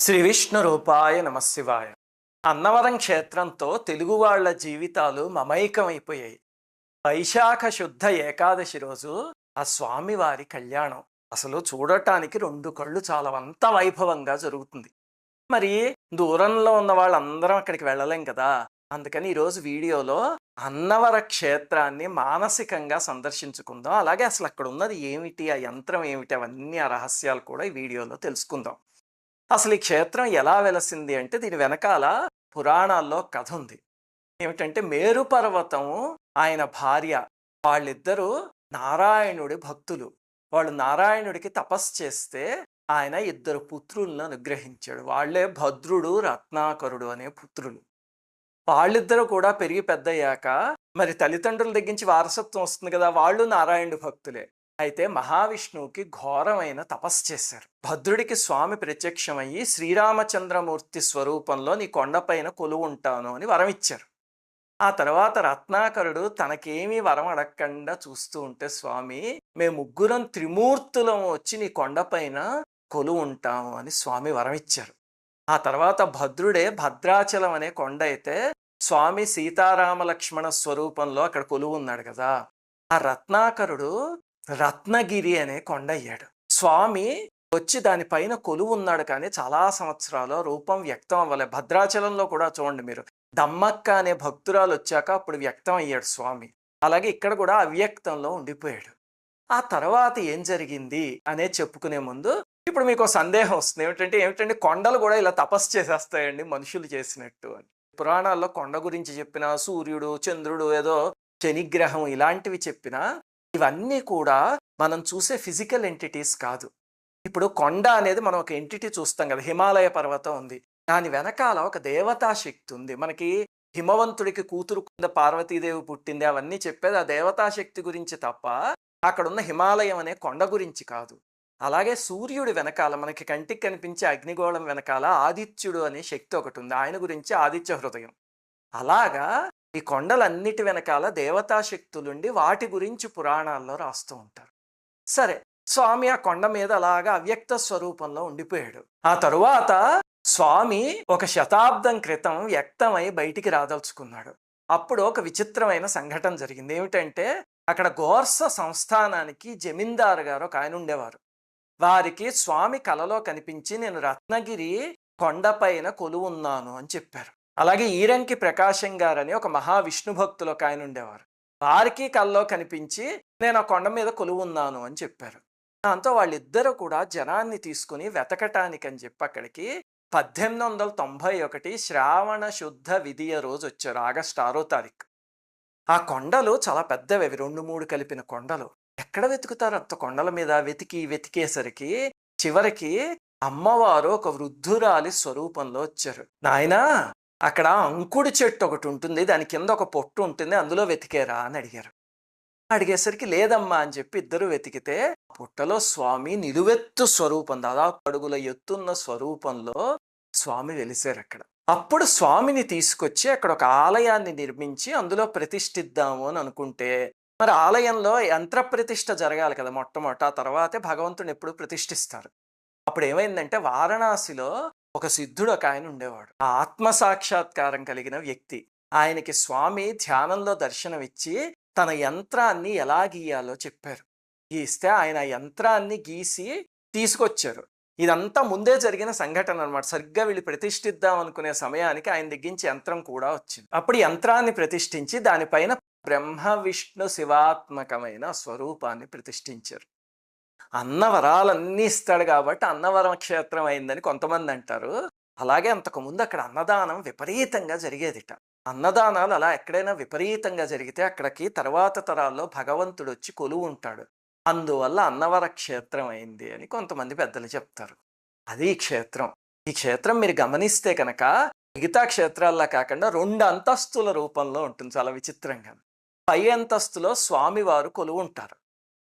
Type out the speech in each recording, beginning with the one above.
శ్రీ విష్ణు రూపాయ నమశివాయ. అన్నవరం క్షేత్రంతో తెలుగు వాళ్ళ జీవితాలు మమైకమైపోయాయి. వైశాఖ శుద్ధ ఏకాదశి రోజు ఆ స్వామివారి కళ్యాణం అసలు చూడటానికి రెండు కళ్ళు చాలవంత వైభవంగా జరుగుతుంది. మరి దూరంలో ఉన్న వాళ్ళందరం అక్కడికి వెళ్ళలేం కదా. అందుకని ఈరోజు వీడియోలో అన్నవర క్షేత్రాన్ని మానసికంగా సందర్శించుకుందాం. అలాగే అసలు అక్కడ ఉన్నది ఏమిటి, ఆ యంత్రం ఏమిటి, అవన్నీ ఆ రహస్యాలు కూడా ఈ వీడియోలో తెలుసుకుందాం. అసలు ఈ క్షేత్రం ఎలా వెలసింది అంటే దీని వెనకాల పురాణాల్లో కథ ఉంది. ఏమిటంటే మేరు పర్వతం ఆయన భార్య వాళ్ళిద్దరూ నారాయణుడి భక్తులు. వాళ్ళు నారాయణుడికి తపస్సు చేస్తే ఆయన ఇద్దరు పుత్రులను అనుగ్రహించాడు. వాళ్ళే భద్రుడు, రత్నాకరుడు అనే పుత్రులు. వాళ్ళిద్దరూ కూడా పెరిగి పెద్దయ్యాక మరి తల్లిదండ్రుల దగ్గరించి వారసత్వం వస్తుంది కదా, వాళ్ళు నారాయణుడి భక్తులే. అయితే మహావిష్ణువుకి ఘోరమైన తపస్సు చేశారు. భద్రుడికి స్వామి ప్రత్యక్షమయ్యి శ్రీరామచంద్రమూర్తి స్వరూపంలో నీ కొండపైన కొలువు ఉంటాను అని వరం ఇచ్చారు. ఆ తర్వాత రత్నాకరుడు తనకేమీ వరం అడగకుండా చూస్తూ ఉంటే స్వామి, మేము ముగ్గురం త్రిమూర్తులం వచ్చి నీ కొండపైన కొలువు ఉంటాము అని స్వామి వరం ఇచ్చారు. ఆ తర్వాత భద్రుడే భద్రాచలం అనే కొండ అయితే స్వామి సీతారామ లక్ష్మణ స్వరూపంలో అక్కడ కొలువు ఉన్నాడు కదా. ఆ రత్నాకరుడు రత్నగిరి అనే కొండ అయ్యాడు. స్వామి వచ్చి దానిపైన కొలువు ఉన్నాడు, కానీ చాలా సంవత్సరాలు రూపం వ్యక్తం అవ్వలే. భద్రాచలంలో కూడా చూడండి మీరు, దమ్మక్క అనే భక్తురాలు వచ్చాక అప్పుడు వ్యక్తం అయ్యాడు స్వామి. అలాగే ఇక్కడ కూడా అవ్యక్తంలో ఉండిపోయాడు. ఆ తర్వాత ఏం జరిగింది అనే చెప్పుకునే ముందు ఇప్పుడు మీకు సందేహం వస్తుంది. ఏమిటంటే కొండలు కూడా ఇలా తపస్సు చేసేస్తాయండి మనుషులు చేసినట్టు అని. పురాణాల్లో కొండ గురించి చెప్పిన సూర్యుడు, చంద్రుడు, ఏదో శనిగ్రహం ఇలాంటివి చెప్పినా ఇవన్నీ కూడా మనం చూసే ఫిజికల్ ఎంటిటీస్ కాదు. ఇప్పుడు కొండ అనేది మనం ఒక ఎంటిటీ చూస్తాం కదా, హిమాలయ పర్వతం ఉంది, దాని వెనకాల ఒక దేవతా శక్తి ఉంది. మనకి హిమవంతుడికి కూతురు కింద పార్వతీదేవి పుట్టింది అవన్నీ చెప్పేది ఆ దేవతా శక్తి గురించి తప్ప అక్కడున్న హిమాలయం అనే కొండ గురించి కాదు. అలాగే సూర్యుడి వెనకాల మనకి కంటికి కనిపించే అగ్నిగోళం వెనకాల ఆదిత్యుడు అనే శక్తి ఒకటి ఉంది, ఆయన గురించి ఆదిత్య హృదయం. అలాగా ఈ కొండలన్నిటి వెనకాల దేవతా శక్తులుండి వాటి గురించి పురాణాల్లో రాస్తూ ఉంటారు. సరే, స్వామి ఆ కొండ మీద అలాగా అవ్యక్త స్వరూపంలో ఉండిపోయాడు. ఆ తరువాత స్వామి ఒక శతాబ్దం క్రితం వ్యక్తమై బయటికి రాదలుచుకున్నాడు. అప్పుడు ఒక విచిత్రమైన సంఘటన జరిగింది. ఏమిటంటే అక్కడ గోర్స సంస్థానానికి జమీందారు గారు ఒక ఆయన ఉండేవారు. వారికి స్వామి కలలో కనిపించి నేను రత్నగిరి కొండపైన కొలువున్నాను అని చెప్పారు. అలాగే ఈరంకి ప్రకాశం గారని ఒక మహావిష్ణు భక్తులు ఒక ఆయన ఉండేవారు. వారికి కల్లో కనిపించి నేను ఆ కొండ మీద కొలువున్నాను అని చెప్పారు. దాంతో వాళ్ళిద్దరూ కూడా జనాన్ని తీసుకుని వెతకటానికి అని చెప్పి అక్కడికి 1891 శ్రావణ శుద్ధ విధియ రోజు వచ్చారు, ఆగస్టు 6వ తారీఖు. ఆ కొండలు చాలా పెద్దవి, అవి 2-3 కలిపిన కొండలు. ఎక్కడ వెతుకుతారు అంత కొండల మీద? వెతికేసరికి చివరికి అమ్మవారు ఒక వృద్ధురాలి స్వరూపంలో వచ్చారు. నాయనా, అక్కడ అంకుడి చెట్టు ఒకటి ఉంటుంది, దాని కింద ఒక పొట్టు ఉంటుంది, అందులో వెతికేరా అని అడిగారు. అడిగేసరికి లేదమ్మా అని చెప్పి ఇద్దరు వెతికితే పుట్టలో స్వామి నిలువెత్తు స్వరూపం, దాదాపు అడుగుల ఎత్తున్న స్వరూపంలో స్వామి వెలిసారు అక్కడ. అప్పుడు స్వామిని తీసుకొచ్చి అక్కడ ఒక ఆలయాన్ని నిర్మించి అందులో ప్రతిష్ఠిద్దాము అని అనుకుంటే, మరి ఆలయంలో యంత్ర ప్రతిష్ఠ జరగాలి కదా మొట్టమొదట, ఆ తర్వాతే భగవంతుని ఎప్పుడు ప్రతిష్ఠిస్తారు. అప్పుడు ఏమైందంటే వారణాసిలో ఒక సిద్ధుడు ఒక ఆయన ఉండేవాడు, ఆ ఆత్మ సాక్షాత్కారం కలిగిన వ్యక్తి. ఆయనకి స్వామి ధ్యానంలో దర్శనమిచ్చి తన యంత్రాన్ని ఎలా గీయాలో చెప్పారు. గీస్తే ఆయన యంత్రాన్ని గీసి తీసుకొచ్చారు. ఇదంతా ముందే జరిగిన సంఘటన అనమాట. సరిగ్గా వీళ్ళు ప్రతిష్ఠిద్దాం అనుకునే సమయానికి ఆయన దగ్గరించి యంత్రం కూడా వచ్చింది. అప్పుడు యంత్రాన్ని ప్రతిష్ఠించి దానిపైన బ్రహ్మ విష్ణు శివాత్మకమైన స్వరూపాన్ని ప్రతిష్ఠించారు. అన్నవరాలన్నీ ఇస్తాడు కాబట్టి అన్నవరం క్షేత్రం అయిందని కొంతమంది అంటారు. అలాగే అంతకుముందు అక్కడ అన్నదానం విపరీతంగా జరిగేదిట. అన్నదానాలు అలా ఎక్కడైనా విపరీతంగా జరిగితే అక్కడికి తర్వాత తరాల్లో భగవంతుడు వచ్చి కొలువు ఉంటాడు, అందువల్ల అన్నవర క్షేత్రం అయింది అని కొంతమంది పెద్దలు చెప్తారు. అది ఈ క్షేత్రం. ఈ క్షేత్రం మీరు గమనిస్తే కనుక మిగతా క్షేత్రాల్లో కాకుండా 2 అంతస్తుల రూపంలో ఉంటుంది, చాలా విచిత్రంగా. పై అంతస్తులో స్వామివారు కొలువు ఉంటారు.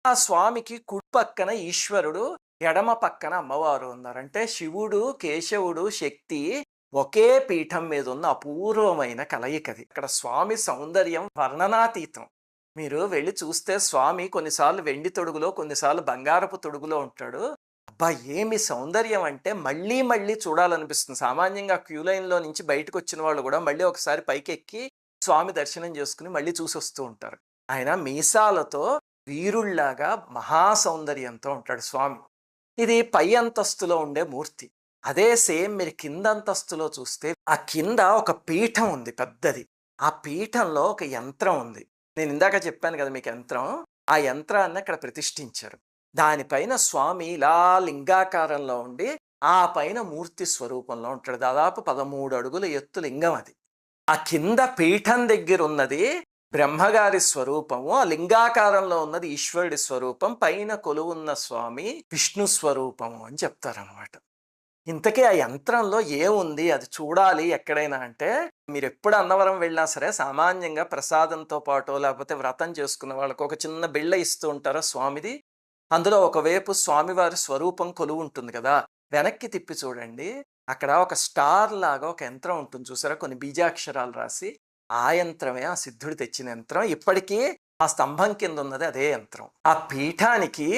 ఆ స్వామికి కుడి పక్కన ఈశ్వరుడు, ఎడమ పక్కన అమ్మవారు ఉన్నారు. అంటే శివుడు, కేశవుడు, శక్తి ఒకే పీఠం మీద ఉన్న అపూర్వమైన కలయికది. అక్కడ స్వామి సౌందర్యం వర్ణనాతీతం. మీరు వెళ్ళి చూస్తే స్వామి కొన్నిసార్లు వెండి తొడుగులో, కొన్నిసార్లు బంగారపు తొడుగులో ఉంటాడు. అబ్బా! ఏమి సౌందర్యం అంటే మళ్ళీ మళ్ళీ చూడాలనిపిస్తుంది. సామాన్యంగా క్యూ లైన్‌లో నుంచి బయటకొచ్చిన వాళ్ళు గూడా మళ్ళీ ఒకసారి పైకెక్కి స్వామి దర్శనం చేసుకొని మళ్ళీ చూసొస్తూ ఉంటారు. ఆయన మీసాలతో వీరుల్లాగా మహా సౌందర్యంతో ఉంటాడు స్వామి. ఇది పై అంతస్తులో ఉండే మూర్తి. అదే సేమ్ మీరు కింద అంతస్తులో చూస్తే ఆ కింద ఒక పీఠం ఉంది పెద్దది. ఆ పీఠంలో ఒక యంత్రం ఉంది. నేను ఇందాక చెప్పాను కదా మీకు యంత్రం. ఆ యంత్రాన్ని అక్కడ ప్రతిష్ఠించారు. దానిపైన స్వామి ఇలా లింగాకారంలో ఉండి, ఆ పైన మూర్తి స్వరూపంలో ఉంటాడు. దాదాపు 13 అడుగుల ఎత్తు లింగం అది. ఆ కింద పీఠం దగ్గరున్నది బ్రహ్మగారి స్వరూపము. ఆ లింగాకారంలో ఉన్నది ఈశ్వరుడి స్వరూపం. పైన కొలువున్న స్వామి విష్ణు స్వరూపము అని చెప్తారనమాట. ఇంతకీ ఆ యంత్రంలో ఏముంది? అది చూడాలి ఎక్కడైనా అంటే, మీరెప్పుడు అన్నవరం వెళ్ళినా సరే సామాన్యంగా ప్రసాదంతో పాటో, లేకపోతే వ్రతం చేసుకున్న వాళ్ళకి ఒక చిన్న బిళ్ళ ఇస్తూ ఉంటారా స్వామిది. అందులో ఒకవైపు స్వామివారి స్వరూపం కొలువుంటుంది కదా! వెనక్కి తిప్పి చూడండి. అక్కడ ఒక స్టార్ లాగా ఒక యంత్రం ఉంటుంది చూసారా? కొన్ని బీజాక్షరాలు రాసి. ఆ యంత్రమే ఆ సిద్ధుడు తెచ్చిన యంత్రం. ఇప్పటికీ ఆ స్తంభం కింద ఉన్నది అదే యంత్రం. ఆ పీఠానికి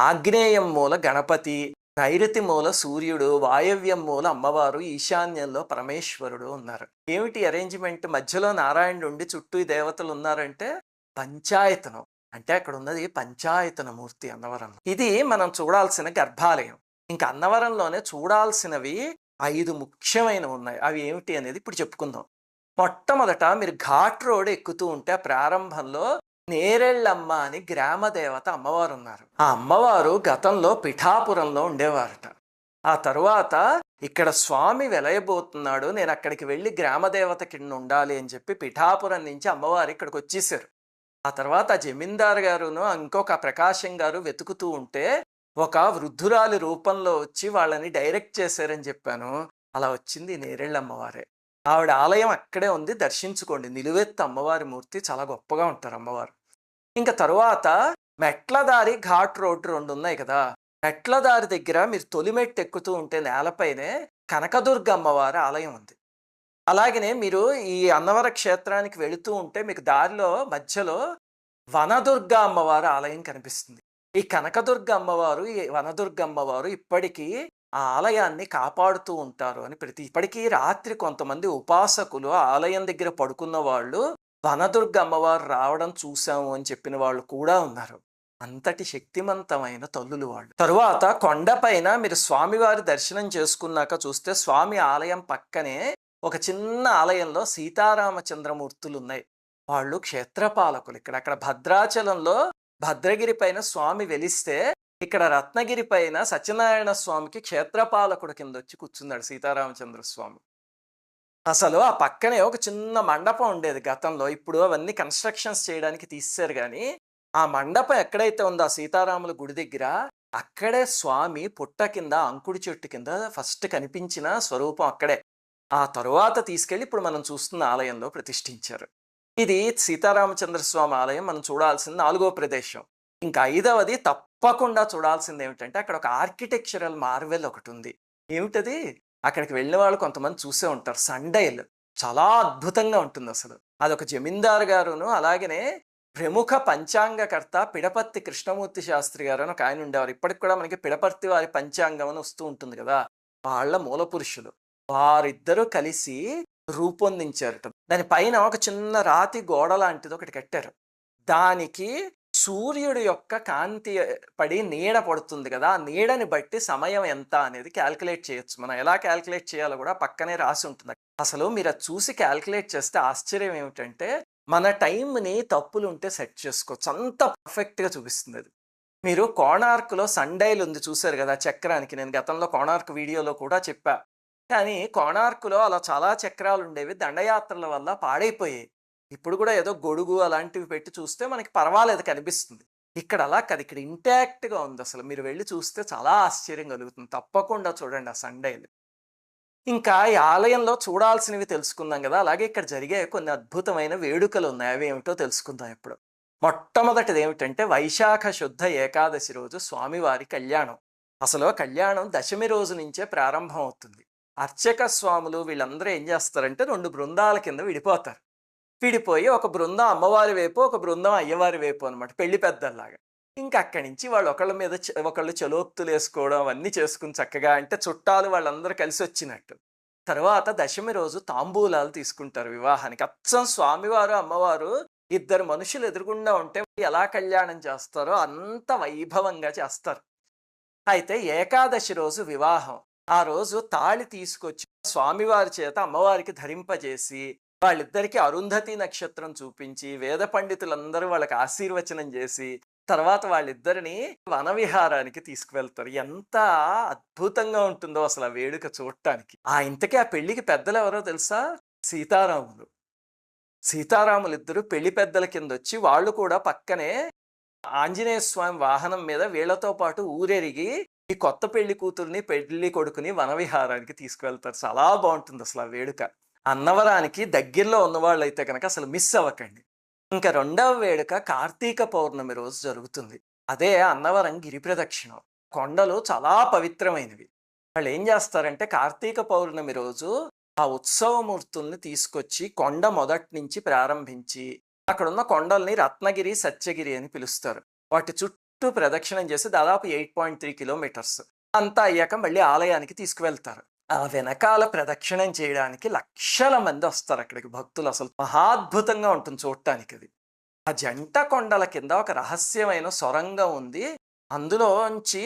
ఆగ్నేయం మూల గణపతి, నైరుతి మూల సూర్యుడు, వాయవ్యం మూల అమ్మవారు, ఈశాన్యంలో పరమేశ్వరుడు ఉన్నారు. ఏమిటి అరేంజ్‌మెంట్? మధ్యలో నారాయణుడు ఉండి చుట్టూ ఈ దేవతలు ఉన్నారంటే పంచాయతనం. అంటే అక్కడ ఉన్నది పంచాయతన మూర్తి అన్నవరంలో. ఇది మనం చూడాల్సిన గర్భాలయం. ఇంకా అన్నవరంలోనే చూడాల్సినవి 5 ముఖ్యమైనవి ఉన్నాయి. అవి ఏమిటి అనేది ఇప్పుడు చెప్పుకుందాం. మొట్టమొదట మీరు ఘాట్ రోడ్ ఎక్కుతూ ఉంటే ఆ ప్రారంభంలో నేరెళ్ళమ్మ అని గ్రామ దేవత అమ్మవారు ఉన్నారు. ఆ అమ్మవారు గతంలో పిఠాపురంలో ఉండేవారట. ఆ తరువాత ఇక్కడ స్వామి వెలయబోతున్నాడు, నేను అక్కడికి వెళ్ళి గ్రామదేవత కింద ఉండాలి అని చెప్పి పిఠాపురం నుంచి అమ్మవారు ఇక్కడికి వచ్చేసారు. ఆ తర్వాత జమీందారు గారును ఇంకొక ప్రకాశం గారు వెతుకుతూ ఉంటే ఒక వృద్ధురాలి రూపంలో వచ్చి వాళ్ళని డైరెక్ట్ చేశారని చెప్పాను. అలా వచ్చింది నేరెళ్ళమ్మవారే. ఆవిడ ఆలయం అక్కడే ఉంది, దర్శించుకోండి. నిలువెత్తు అమ్మవారి మూర్తి, చాలా గొప్పగా ఉంటారు అమ్మవారు. ఇంకా తరువాత మెట్లదారి ఘాట్ రోడ్ 2 ఉన్నాయి కదా! మెట్లదారి దగ్గర మీరు తొలి మెట్టు ఎక్కుతూ ఉంటే నేలపైనే కనకదుర్గ అమ్మవారి ఆలయం ఉంది. అలాగనే మీరు ఈ అన్నవర క్షేత్రానికి వెళుతూ ఉంటే మీకు దారిలో మధ్యలో వనదుర్గ అమ్మవారి ఆలయం కనిపిస్తుంది. ఈ కనకదుర్గ అమ్మవారు, ఈ వనదుర్గ అమ్మవారు ఇప్పటికీ ఆ ఆలయాన్ని కాపాడుతూ ఉంటారు అని ఇప్పటికీ రాత్రి కొంతమంది ఉపాసకులు ఆ ఆలయం దగ్గర పడుకున్న వాళ్ళు వనదుర్గ అమ్మవారు రావడం చూశాము అని చెప్పిన వాళ్ళు కూడా ఉన్నారు. అంతటి శక్తిమంతమైన తల్లులు వాళ్ళు. తరువాత కొండపైన మీరు స్వామివారి దర్శనం చేసుకున్నాక చూస్తే స్వామి ఆలయం పక్కనే ఒక చిన్న ఆలయంలో సీతారామచంద్రమూర్తులు ఉన్నాయి. వాళ్ళు క్షేత్రపాలకులు. అక్కడ భద్రాచలంలో భద్రగిరి పైన స్వామి వెలిస్తే ఇక్కడ రత్నగిరి పైన సత్యనారాయణ స్వామికి క్షేత్రపాలకుడు కింద వచ్చి కూర్చున్నాడు సీతారామచంద్ర స్వామి. అసలు ఆ పక్కనే ఒక చిన్న మండపం ఉండేది గతంలో. ఇప్పుడు అవన్నీ కన్స్ట్రక్షన్స్ చేయడానికి తీసేశారు గానీ, ఆ మండపం ఎక్కడైతే ఉందో ఆ సీతారాముల గుడి దగ్గర, అక్కడే స్వామి పుట్ట కింద అంకుడి చెట్టు కింద ఫస్ట్ కనిపించిన స్వరూపం అక్కడే. ఆ తరువాత తీసుకెళ్ళి ఇప్పుడు మనం చూస్తున్న ఆలయంలో ప్రతిష్ఠించారు. ఇది సీతారామచంద్ర స్వామి ఆలయం మనం చూడాల్సిన 4వ ప్రదేశం. ఇంకా 5వది తప్పకుండా చూడాల్సింది ఏమిటంటే అక్కడ ఒక ఆర్కిటెక్చరల్ మార్వెల్ ఒకటి ఉంది. ఏమిటది? అక్కడికి వెళ్ళిన వాళ్ళు కొంతమంది చూసే ఉంటారు. సండైల్ చాలా అద్భుతంగా ఉంటుంది అసలు. అదొక జమీందారు గారును, అలాగనే ప్రముఖ పంచాంగకర్త పిడపర్తి కృష్ణమూర్తి శాస్త్రి గారు అని ఒక ఆయన ఉండేవారు. ఇప్పటికి కూడా మనకి పిడపర్తి వారి పంచాంగం అని వస్తూ ఉంటుంది కదా! వాళ్ళ మూల పురుషులు. వారిద్దరూ కలిసి రూపొందించారట. దాని పైన ఒక చిన్న రాతి గోడ లాంటిది ఒకటి కట్టారు. దానికి సూర్యుడి యొక్క కాంతి పడి నీడ పడుతుంది కదా! ఆ నీడని బట్టి సమయం ఎంత అనేది క్యాల్కులేట్ చేయొచ్చు. మనం ఎలా క్యాల్కులేట్ చేయాలో కూడా పక్కనే రాసి ఉంటుంది. అసలు మీరు అది చూసి క్యాల్కులేట్ చేస్తే ఆశ్చర్యం ఏమిటంటే మన టైంని తప్పులుంటే సెట్ చేసుకోవచ్చు. అంత పర్ఫెక్ట్‌గా చూపిస్తుంది అది. మీరు కోణార్క్‌లో సన్‌డైల్ ఉంది చూసారు కదా చక్రానికి. నేను గతంలో కోణార్క్ వీడియోలో కూడా చెప్పా. కానీ కోణార్క్‌లో అలా చాలా చక్రాలుండేవి. దండయాత్రల వల్ల పాడైపోయాయి. ఇప్పుడు కూడా ఏదో గొడుగు అలాంటివి పెట్టి చూస్తే మనకి పర్వాలేదు కనిపిస్తుంది. ఇక్కడ అలా కాదు. ఇక్కడ ఇంటాక్ట్‌గా ఉందసలు. మీరు వెళ్లి చూస్తే చాలా ఆశ్చర్యం కలుగుతుంది. తప్పకుండా చూడండి ఆ సన్‌డైల్. ఇంకా ఈ ఆలయంలో చూడాల్సినవి తెలుసుకున్నాం కదా! అలాగే ఇక్కడ జరిగే కొన్ని అద్భుతమైన వేడుకలున్నాయి. అవేమిటో తెలుసుకుందాం ఇప్పుడు. మొట్టమొదటిది ఏమిటంటే వైశాఖ శుద్ధ ఏకాదశి రోజు స్వామివారి కళ్యాణం. అసలు కళ్యాణం దశమి రోజు నుంచే ప్రారంభం అవుతుంది. అర్చక స్వాములు వీళ్ళందరూ ఏం చేస్తారంటే 2 బృందాల కింద విడిపోతారు. విడిపోయి ఒక బృందం అమ్మవారి వైపు, ఒక బృందం అయ్యవారి వైపు అనమాట. పెళ్లి పెద్దల్లాగా. ఇంకా అక్కడి నుంచి వాళ్ళు ఒకళ్ళ మీద ఒకళ్ళు చలోక్తులు వేసుకోవడం అవన్నీ చేసుకుని చక్కగా అంటే చుట్టాలు వాళ్ళందరూ కలిసి వచ్చినట్టు. తర్వాత దశమి రోజు తాంబూలాలు తీసుకుంటారు వివాహానికి. అచ్చం స్వామివారు, అమ్మవారు ఇద్దరు మనుషులు ఎదురుగుండా ఉంటే ఎలా కళ్యాణం చేస్తారో అంత వైభవంగా చేస్తారు. అయితే ఏకాదశి రోజు వివాహం. ఆ రోజు తాళి తీసుకొచ్చి స్వామివారి చేత అమ్మవారికి ధరింపజేసి, వాళ్ళిద్దరికీ అరుంధతి నక్షత్రం చూపించి, వేద పండితులందరూ వాళ్ళకి ఆశీర్వచనం చేసి, తర్వాత వాళ్ళిద్దరిని వనవిహారానికి తీసుకువెళ్తారు. ఎంత అద్భుతంగా ఉంటుందో అసలు ఆ వేడుక చూడటానికి. ఇంతకీ ఆ పెళ్ళికి పెద్దలెవరో తెలుసా? సీతారాములు. సీతారాములిద్దరూ పెళ్లి పెద్దల కిందొచ్చి వాళ్ళు కూడా పక్కనే ఆంజనేయ స్వామి వాహనం మీద వీళ్ళతో పాటు ఊరెరిగి ఈ కొత్త పెళ్లి కూతుర్ని, పెళ్లి కొడుకుని వనవిహారానికి తీసుకువెళ్తారు. చాలా బావుంటుంది అసలు ఆ వేడుక. అన్నవరానికి దగ్గరలో ఉన్నవాళ్ళైతే గనక అసలు మిస్ అవ్వకండి. ఇంకా రెండవ వేడుక కార్తీక పౌర్ణమి రోజు జరుగుతుంది. అదే అన్నవరం గిరి ప్రదక్షిణం. కొండలు చాలా పవిత్రమైనవి. వాళ్ళేం చేస్తారంటే కార్తీక పౌర్ణమి రోజు ఆ ఉత్సవమూర్తుల్ని తీసుకొచ్చి కొండ మొదటి నుంచి ప్రారంభించి అక్కడున్న కొండల్ని రత్నగిరి, సత్యగిరి అని పిలుస్తారు. వాటి చుట్టూ ప్రదక్షిణం చేసి దాదాపు 8.3 కిలోమీటర్స్. అంతా అయ్యాక మళ్ళీ ఆలయానికి తీసుకువెళ్తారు. ఆ వెనకాల ప్రదక్షిణం చేయడానికి లక్షల మంది వస్తారు అక్కడికి భక్తులు. అసలు మహాద్భుతంగా ఉంటుంది చూడటానికి అది. ఆ జంట కొండల కింద ఒక రహస్యమైన సొరంగం ఉంది. అందులోంచి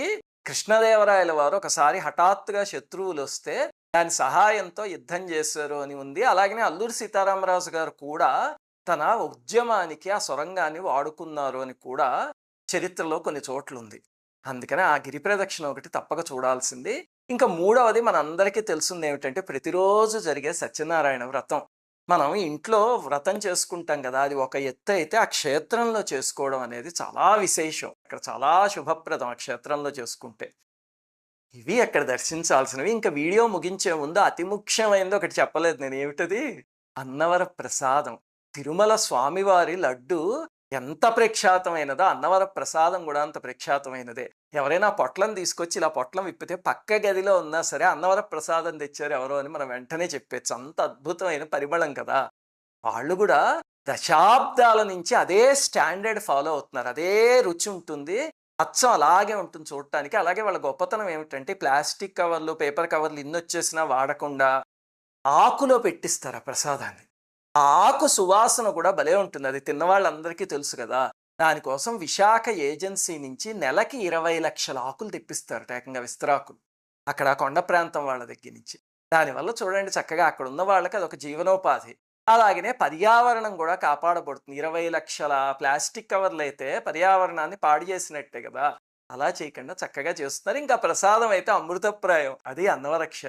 కృష్ణదేవరాయల వారు ఒకసారి హఠాత్తుగా శత్రువులు వస్తే దాని సహాయంతో యుద్ధం చేశారు అని ఉంది. అలాగనే అల్లూరి సీతారామరాజు గారు కూడా తన ఉద్యమానికి ఆ సొరంగాన్ని వాడుకున్నారు అని కూడా చరిత్రలో కొన్ని చోట్లుంది. అందుకని ఆ గిరి ప్రదక్షిణ ఒకటి తప్పక చూడాల్సింది. ఇంకా మూడవది మనందరికీ తెలిసింది ఏమిటంటే ప్రతిరోజు జరిగే సత్యనారాయణ వ్రతం. మనం ఇంట్లో వ్రతం చేసుకుంటాం కదా, అది ఒక ఎత్తు అయితే ఆ క్షేత్రంలో చేసుకోవడం అనేది చాలా విశేషం. అక్కడ చాలా శుభప్రదం ఆ క్షేత్రంలో చేసుకుంటే. ఇవి అక్కడ దర్శించాల్సినవి. ఇంకా వీడియో ముగించే ముందు అతి ముఖ్యమైనది ఒకటి చెప్పలేదు నేను. ఏమిటది? అన్నవర ప్రసాదం. తిరుమల స్వామివారి లడ్డు ఎంత ప్రఖ్యాతమైనదో అన్నవర ప్రసాదం కూడా అంత ప్రఖ్యాతమైనదే. ఎవరైనా పొట్లం తీసుకొచ్చి ఇలా పొట్లం విప్పితే పక్క గదిలో ఉన్నా సరే అన్నవర ప్రసాదం తెచ్చారు ఎవరో అని మనం వెంటనే చెప్పేచ్చు. అంత అద్భుతమైన పరిమళం కదా. వాళ్ళు కూడా దశాబ్దాల నుంచి అదే స్టాండర్డ్ ఫాలో అవుతున్నారు. అదే రుచి ఉంటుంది, అచ్చం అలాగే ఉంటుంది చూడటానికి. అలాగే వాళ్ళ గొప్పతనం ఏమిటంటే ప్లాస్టిక్ కవర్లు, పేపర్ కవర్లు ఇన్ని వచ్చేసినా వాడకుండా ఆకులో పెట్టిస్తారు ఆ ప్రసాదాన్ని. ఆ ఆకు సువాసన కూడా భలే ఉంటుంది. అది తిన్న వాళ్ళందరికీ తెలుసు కదా. దానికోసం విశాఖ ఏజెన్సీ నుంచి నెలకి 20 లక్షల ఆకులు తెప్పిస్తారు, ఏకంగా విస్తరాకులు. అక్కడ కొండ ప్రాంతం వాళ్ళ దగ్గర నుంచి. దానివల్ల చూడండి చక్కగా అక్కడ ఉన్న వాళ్ళకి అదొక జీవనోపాధి. అలాగనే పర్యావరణం కూడా కాపాడబడుతుంది. 20 లక్షల ప్లాస్టిక్ కవర్లు అయితే పర్యావరణాన్ని పాడు చేసినట్టే కదా. అలా చేయకుండా చక్కగా చేస్తున్నారు. ఇంకా ప్రసాదం అయితే అమృతప్రాయం. అది అన్నవరక్ష.